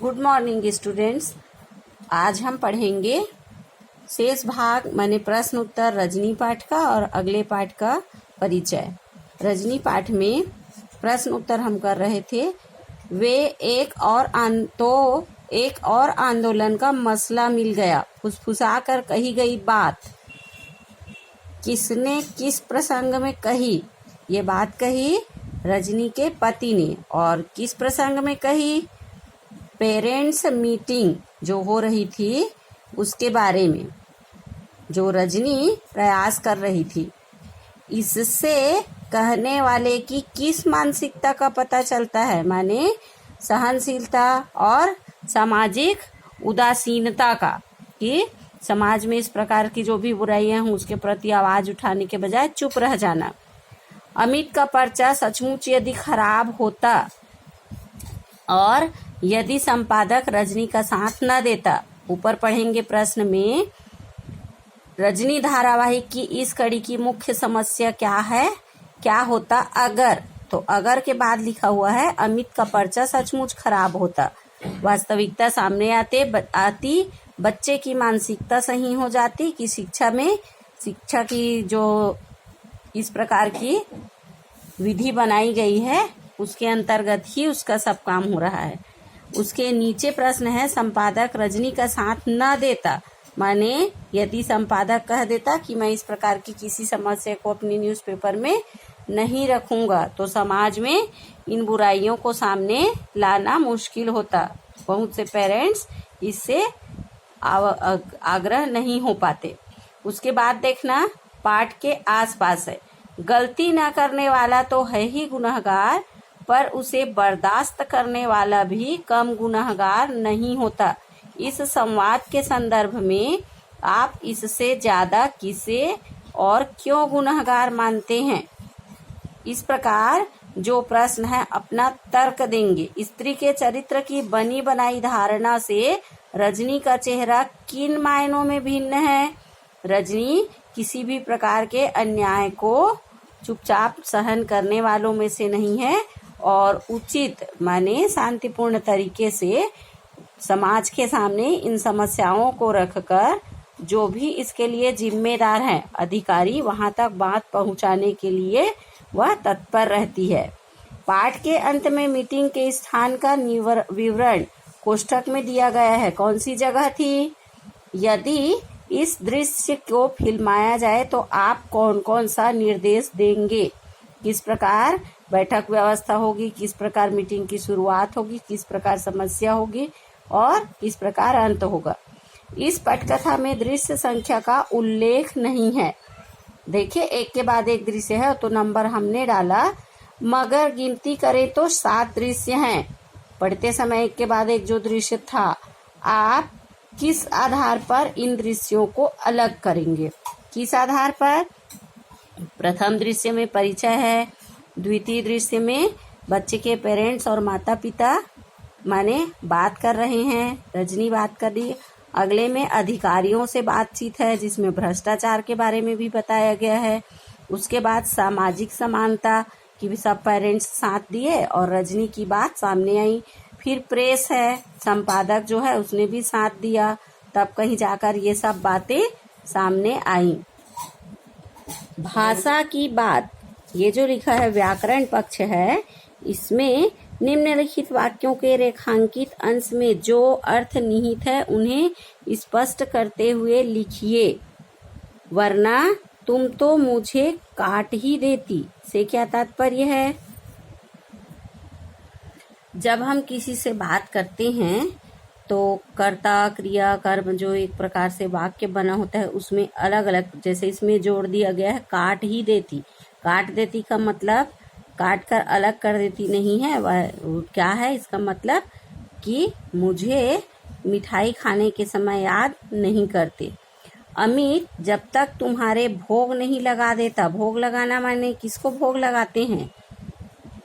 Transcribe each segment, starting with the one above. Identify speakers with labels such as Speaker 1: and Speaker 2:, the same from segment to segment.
Speaker 1: Good morning students. आज हम पढ़ेंगे शेष भाग माने प्रश्न उत्तर रजनी पाठ का और अगले पाठ का परिचय। रजनी पाठ में प्रश्न उत्तर हम कर रहे थे। एक और आंदोलन का मसला मिल गया। फुसफुसा कर कही गई बात किसने किस प्रसंग में कही? ये बात कही रजनी के पति ने। और किस प्रसंग में कही? पेरेंट्स मीटिंग जो हो रही थी उसके बारे में, जो रजनी प्रयास कर रही थी। इससे कहने वाले की किस मानसिकता का पता चलता है? माने सहनशीलता और सामाजिक उदासीनता का, कि समाज में इस प्रकार की जो भी बुराइयां हैं उसके प्रति आवाज उठाने के बजाय चुप रह जाना। अमित का पर्चा सचमुच यदि खराब होता और यदि संपादक रजनी का साथ न देता। ऊपर पढ़ेंगे प्रश्न में रजनी धारावाहिक की इस कड़ी की मुख्य समस्या क्या है? क्या होता अगर? तो अगर के बाद लिखा हुआ है अमित का पर्चा सचमुच खराब होता। वास्तविकता सामने आती, बच्चे की मानसिकता सही हो जाती कि शिक्षा की जो इस प्रकार की विधि बनाई गई है उसके अंतर्गत ही उसका सब काम हो रहा है। उसके नीचे प्रश्न है संपादक रजनी का साथ न देता। माने यदि संपादक कह देता कि मैं इस प्रकार की किसी समस्या को अपनी न्यूज़पेपर में नहीं रखूंगा तो समाज में इन बुराइयों को सामने लाना मुश्किल होता। बहुत से पेरेंट्स इससे आग्रह नहीं हो पाते। उसके बाद देखना पाठ के आसपास है। गलती न करने वाला तो है ही गुनहगार, पर उसे बर्दाश्त करने वाला भी कम गुनहगार नहीं होता। इस संवाद के संदर्भ में आप इससे ज्यादा किसे और क्यों गुनहगार मानते हैं? इस प्रकार जो प्रश्न है अपना तर्क देंगे। स्त्री के चरित्र की बनी बनाई धारणा से रजनी का चेहरा किन मायनों में भिन्न है? रजनी किसी भी प्रकार के अन्याय को चुपचाप सहन करने वालों में से नहीं है और उचित माने शांतिपूर्ण तरीके से समाज के सामने इन समस्याओं को रखकर जो भी इसके लिए जिम्मेदार हैं अधिकारी वहां तक बात पहुंचाने के लिए वह तत्पर रहती है। पाठ के अंत में मीटिंग के स्थान का विवरण कोष्ठक में दिया गया है। कौन सी जगह थी? यदि इस दृश्य को फिल्माया जाए तो आप कौन कौन सा निर्देश देंगे? किस प्रकार बैठक व्यवस्था होगी, किस प्रकार मीटिंग की शुरुआत होगी, किस प्रकार समस्या होगी और किस प्रकार अंत होगा। इस पटकथा में दृश्य संख्या का उल्लेख नहीं है। देखिए एक के बाद एक दृश्य है तो नंबर हमने डाला, मगर गिनती करें तो 7 दृश्य हैं। पढ़ते समय एक के बाद एक जो दृश्य था, आप किस आधार पर इन दृश्यों को अलग करेंगे? किस आधार पर? प्रथम दृश्य में परिचय है, द्वितीय दृश्य में बच्चे के पेरेंट्स और माता पिता माने बात कर रहे हैं, रजनी बात कर रही है। अगले में अधिकारियों से बातचीत है जिसमें भ्रष्टाचार के बारे में भी बताया गया है। उसके बाद सामाजिक समानता कि सब पेरेंट्स साथ दिए और रजनी की बात सामने आई। फिर प्रेस है, संपादक जो है उसने भी साथ दिया, तब कहीं जाकर ये सब बातें सामने आई। भाषा की बात, ये जो लिखा है व्याकरण पक्ष है, इसमें निम्नलिखित वाक्यों के रेखांकित अंश में जो अर्थ निहित है उन्हें स्पष्ट करते हुए लिखिए। वरना तुम तो मुझे काट ही देती से क्या तात्पर्य है? जब हम किसी से बात करते हैं तो कर्ता क्रिया कर्म जो एक प्रकार से वाक्य बना होता है उसमें अलग अलग, जैसे इसमें जोड़ दिया गया है काट ही देती। काट देती का मतलब काट कर अलग कर देती नहीं है, वह क्या है? इसका मतलब कि मुझे मिठाई खाने के समय याद नहीं करते। अमित जब तक तुम्हारे भोग नहीं लगा देता। भोग लगाना माने किसको भोग लगाते हैं?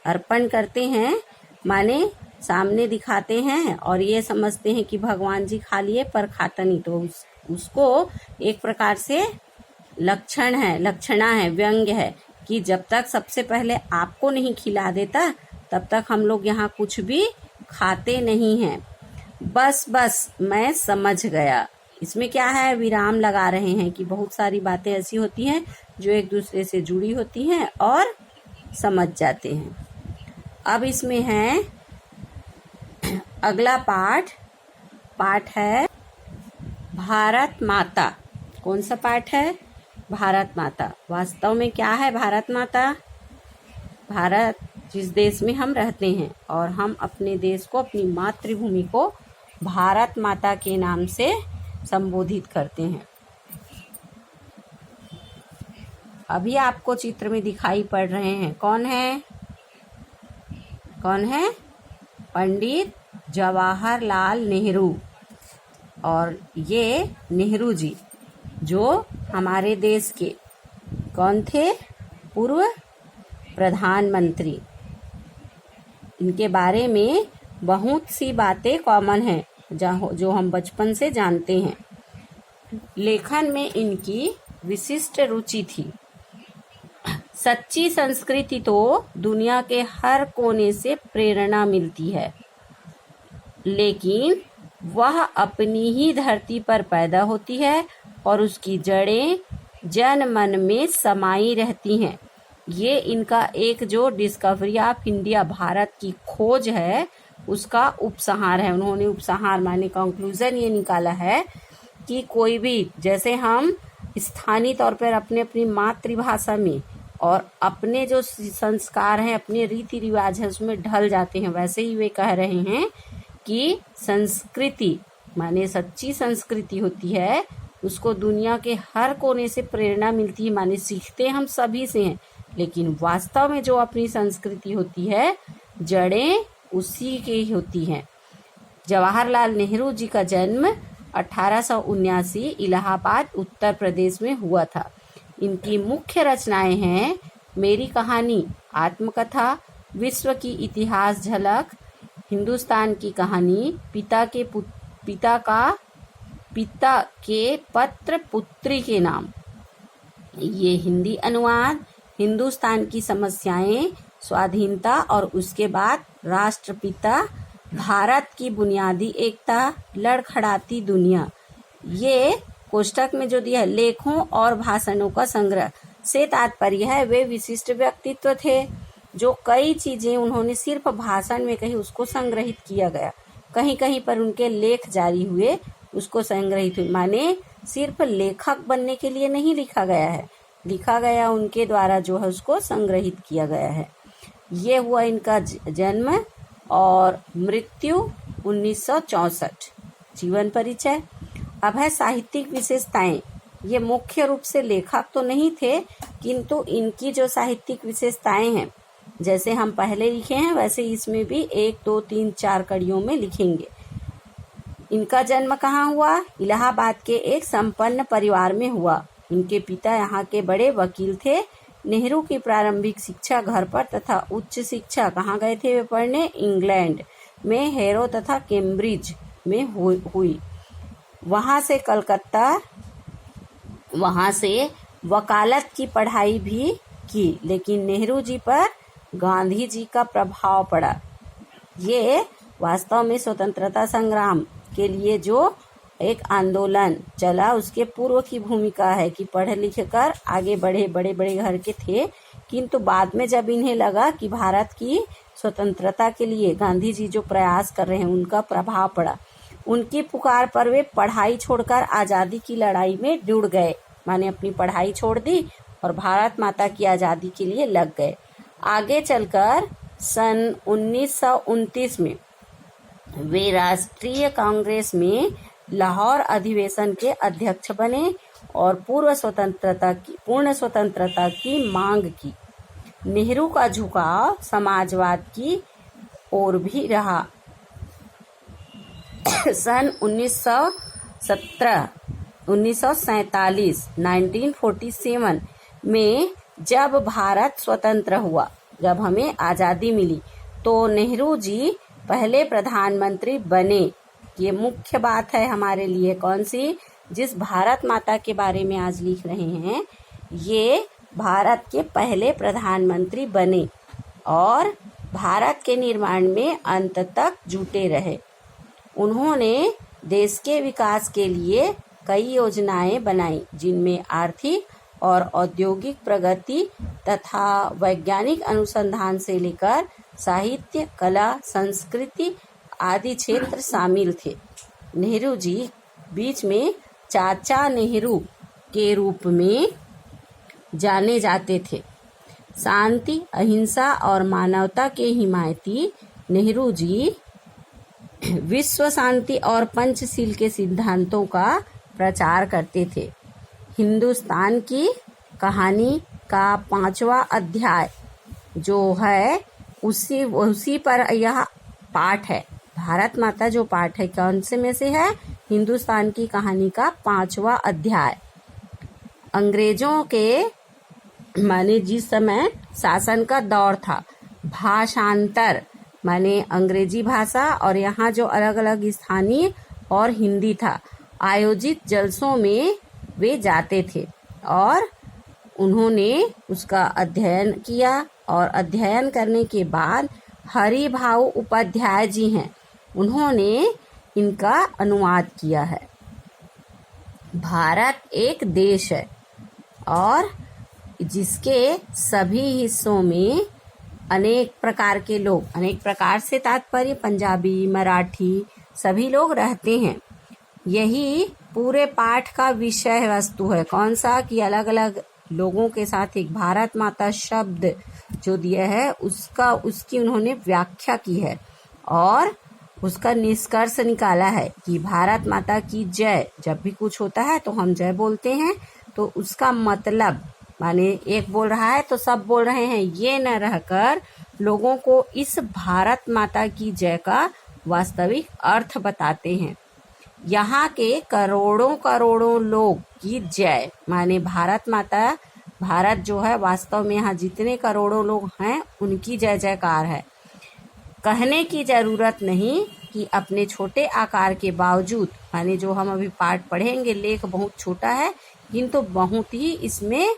Speaker 1: अर्पण करते हैं माने सामने दिखाते हैं और ये समझते हैं कि भगवान जी खा लिए पर खाता नहीं, तो उसको एक प्रकार से लक्षणा है, व्यंग्य है कि जब तक सबसे पहले आपको नहीं खिला देता तब तक हम लोग यहाँ कुछ भी खाते नहीं हैं। बस बस मैं समझ गया। इसमें क्या है, विराम लगा रहे हैं कि बहुत सारी बातें ऐसी होती हैं जो एक दूसरे से जुड़ी होती हैं और समझ जाते हैं। अब इसमें है अगला पाठ है भारत माता। कौन सा पाठ है? भारत माता। वास्तव में क्या है भारत माता? भारत जिस देश में हम रहते हैं और हम अपने देश को, अपनी मातृभूमि को भारत माता के नाम से संबोधित करते हैं। अभी आपको चित्र में दिखाई पड़ रहे हैं, कौन है? पंडित जवाहरलाल नेहरू। और ये नेहरू जी जो हमारे देश के कौन थे? पूर्व प्रधानमंत्री। इनके बारे में बहुत सी बातें कॉमन हैं जो हम बचपन से जानते हैं। लेखन में इनकी विशिष्ट रुचि थी। सच्ची संस्कृति तो दुनिया के हर कोने से प्रेरणा मिलती है, लेकिन वह अपनी ही धरती पर पैदा होती है और उसकी जड़ें जन मन में समाई रहती हैं। ये इनका एक जो डिस्कवरी ऑफ इंडिया, भारत की खोज है, उसका उपसंहार है। उन्होंने उपसंहार माने कंक्लूजन ये निकाला है कि कोई भी, जैसे हम स्थानीय तौर पर अपनी मातृभाषा में और अपने जो संस्कार हैं, अपने रीति रिवाज है, उसमें ढल जाते हैं, वैसे ही वे कह रहे हैं कि संस्कृति माने सच्ची संस्कृति होती है, उसको दुनिया के हर कोने से प्रेरणा मिलती है, माने सीखते हम सभी से हैं, लेकिन वास्तव में जो अपनी संस्कृति होती है, जड़ें उसी की होती हैं। जवाहरलाल नेहरू जी का जन्म 1879 इलाहाबाद उत्तर प्रदेश में हुआ था। इनकी मुख्य रचनाएं हैं मेरी कहानी, आत्मकथा, विश्व की इतिहास झलक, हिंदुस्तान की कहानी, पिता के पत्र पुत्री के नाम, ये हिंदी अनुवाद, हिंदुस्तान की समस्याएं, स्वाधीनता और उसके बाद राष्ट्रपिता, भारत की बुनियादी एकता, लड़खड़ाती दुनिया। ये कोष्टक में जो दिया है, लेखों और भाषणों का संग्रह से तात्पर्य है वे विशिष्ट व्यक्तित्व थे जो कई चीजें उन्होंने सिर्फ भाषण में कही, उसको संग्रहित किया गया। कहीं कहीं पर उनके लेख जारी हुए, उसको संग्रहित हुए, माने सिर्फ लेखक बनने के लिए नहीं लिखा गया है, लिखा गया उनके द्वारा जो है उसको संग्रहित किया गया है। ये हुआ इनका जन्म और मृत्यु 1964। जीवन परिचय। अब है साहित्यिक विशेषताएं। ये मुख्य रूप से लेखक तो नहीं थे, किंतु इनकी जो साहित्यिक विशेषताएं हैं, जैसे हम पहले लिखे हैं वैसे इसमें भी 1, 2, 3, 4 कड़ियों में लिखेंगे। इनका जन्म कहाँ हुआ? इलाहाबाद के एक संपन्न परिवार में हुआ। इनके पिता यहाँ के बड़े वकील थे। नेहरू की प्रारंभिक शिक्षा घर पर तथा उच्च शिक्षा कहाँ गए थे वे पढ़ने? इंग्लैंड में हैरो तथा कैम्ब्रिज में हुई। वहाँ से वकालत की पढ़ाई भी की, लेकिन नेहरू जी पर गांधी जी का प्रभाव पड़ा। ये वास्तव में स्वतंत्रता संग्राम के लिए जो एक आंदोलन चला, उसके पूर्व की भूमिका है कि पढ़ लिख कर आगे बढ़े, बड़े बड़े घर के थे, किंतु बाद में जब इन्हें लगा कि भारत की स्वतंत्रता के लिए गांधी जी जो प्रयास कर रहे हैं उनका प्रभाव पड़ा, उनकी पुकार पर वे पढ़ाई छोड़कर आज़ादी की लड़ाई में जुड़ गए, माने अपनी पढ़ाई छोड़ दी और भारत माता की आज़ादी के लिए लग गए। आगे चलकर सन 1929 में वे राष्ट्रीय कांग्रेस में लाहौर अधिवेशन के अध्यक्ष बने और पूर्ण स्वतंत्रता की मांग की। नेहरू का झुकाव समाजवाद की ओर भी रहा। सन 1947 में जब भारत स्वतंत्र हुआ, जब हमें आज़ादी मिली, तो नेहरू जी पहले प्रधानमंत्री बने। ये मुख्य बात है हमारे लिए, कौन सी? जिस भारत माता के बारे में आज लिख रहे हैं, ये भारत के पहले प्रधानमंत्री बने और भारत के निर्माण में अंत तक जुटे रहे। उन्होंने देश के विकास के लिए कई योजनाएं बनाई, जिनमें आर्थिक और औद्योगिक प्रगति तथा वैज्ञानिक अनुसंधान से लेकर साहित्य, कला, संस्कृति आदि क्षेत्र शामिल थे। नेहरू जी बीच में चाचा नेहरू के रूप में जाने जाते थे। शांति, अहिंसा और मानवता के हिमायती नेहरू जी विश्व शांति और पंचशील के सिद्धांतों का प्रचार करते थे। हिंदुस्तान की कहानी का 5वां अध्याय जो है उसी पर यह पाठ है। भारत माता जो पाठ है कौन से में से है? हिंदुस्तान की कहानी का 5वां अध्याय। अंग्रेजों के माने जिस समय शासन का दौर था, भाषांतर माने अंग्रेजी भाषा और यहाँ जो अलग अलग स्थानीय और हिंदी था, आयोजित जलसों में वे जाते थे और उन्होंने उसका अध्ययन किया और अध्ययन करने के बाद हरिभाऊ उपाध्याय जी हैं, उन्होंने इनका अनुवाद किया है। भारत एक देश है और जिसके सभी हिस्सों में अनेक प्रकार के लोग, अनेक प्रकार से तात्पर्य पंजाबी, मराठी सभी लोग रहते हैं। यही पूरे पाठ का विषय वस्तु है। कौन सा? कि अलग अलग लोगों के साथ एक भारत माता शब्द जो दिया है उसकी उन्होंने व्याख्या की है और उसका निष्कर्ष निकाला है कि भारत माता की जय। जब भी कुछ होता है तो हम जय बोलते हैं, तो उसका मतलब माने एक बोल रहा है तो सब बोल रहे हैं, ये न रहकर लोगों को इस भारत माता की जय का वास्तविक अर्थ बताते हैं। यहाँ के करोड़ों करोड़ों लोग की जय माने भारत माता, भारत जो है वास्तव में यहाँ जितने करोड़ों लोग हैं उनकी जय जयकार है। कहने की जरूरत नहीं कि अपने छोटे आकार के बावजूद, माने जो हम अभी पाठ पढ़ेंगे, लेख बहुत छोटा है किंतु बहुत ही इसमें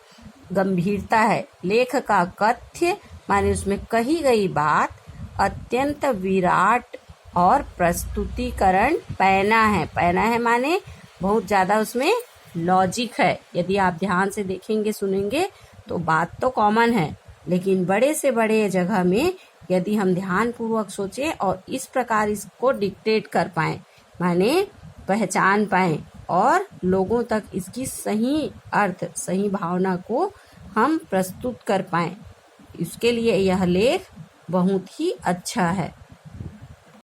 Speaker 1: गंभीरता है। लेख का कथ्य माने उसमें कही गई बात अत्यंत विराट और प्रस्तुतिकरण पैना है। पैना है माने बहुत ज्यादा उसमें लॉजिक है। यदि आप ध्यान से देखेंगे सुनेंगे तो बात तो कॉमन है, लेकिन बड़े से बड़े जगह में यदि हम ध्यान पूर्वक सोचें और इस प्रकार इसको डिक्टेट कर पाएं, माने पहचान पाएं और लोगों तक इसकी सही अर्थ, सही भावना को हम प्रस्तुत कर पाएं, इसके लिए यह लेख बहुत ही अच्छा है।